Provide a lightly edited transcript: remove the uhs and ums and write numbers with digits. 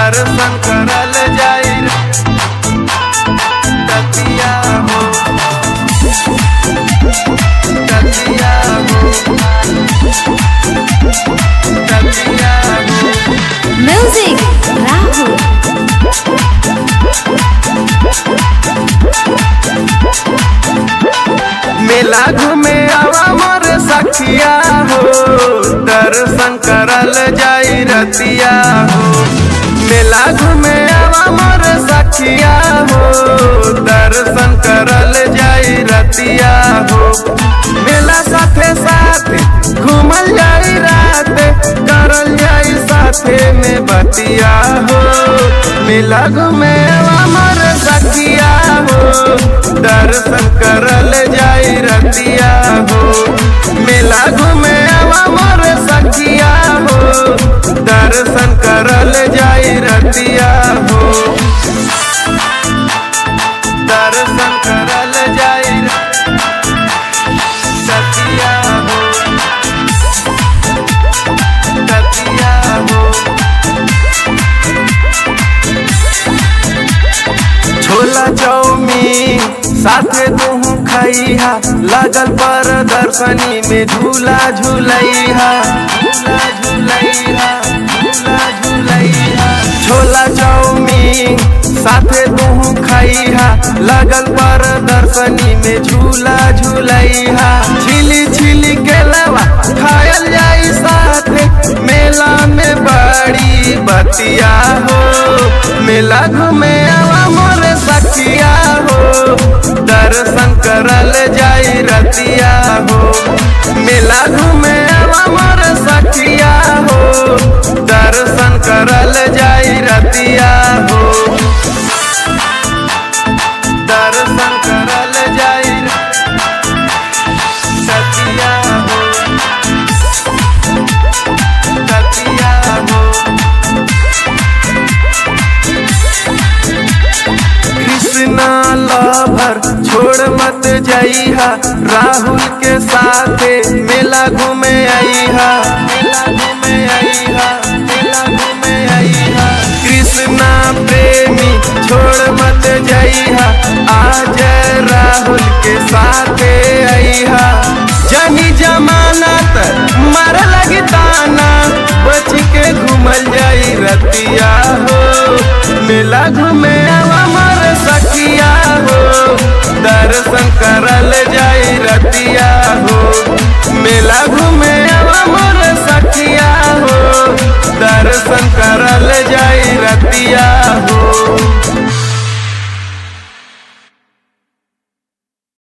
दर्शन करल जाई रतिया हो रतिया हो रतिया हो। म्यूजिक राहुल। मेला घूमे आवा मोर सखिया हो दर्शन करल जाई रतिया हो। मेला घूमे आवा मोर सखिया हो दर्शन करल जाई रतिया हो। मेला साथे साथे घूमल जाई रात करल जाई साथे में बतिया हो। मेला घूमे आवा मोर सखिया हो दर्शन करल जाई रतिया हो। मेला घूमे आवा मोर सखिया हो दर्शन करल जाई रतिया हो दर्शन करल जाई रतिया हो रतिया हो। छोला चाउमीन साथे तुहू खइहा लागल पर दर्शनी में झूला झूलैहा झूला झूलैहा झूला झूलैहा। छोला चाउमीन साथे तुहू खइहा लागल पर दर्शनी में झूला झूलैहा। छिली छिली के लवा खायल जाई साथे मेला में बड़ी बतिया हो। मेला घूमे आवा मोर सखिया हो दर्शन करल जाई रतिया हो। मेला घूमे आवा मोर सखिया हो दर्शन करल जाई रतिया हो दर्शन करल जाई रतिया हो रतिया हो। कृष्णा लवर छोड़ मत जाइहा राहुल के साथे मेला घूमे आइहा मेला घूमे आइहा मेला घूमे आइहा। कृष्णा प्रेमी छोड़ मत जाइहा आज राहुल के साथे आइहा। जनी जमानत मार लगी ताना बच के घूमल जाई रतिया हो। मेला घूमे आवा मोर सखिया हो दर्शन करल जाई रतिया हो। मेला घूमे आवा मोर सखिया हो दर्शन करल जाई रतिया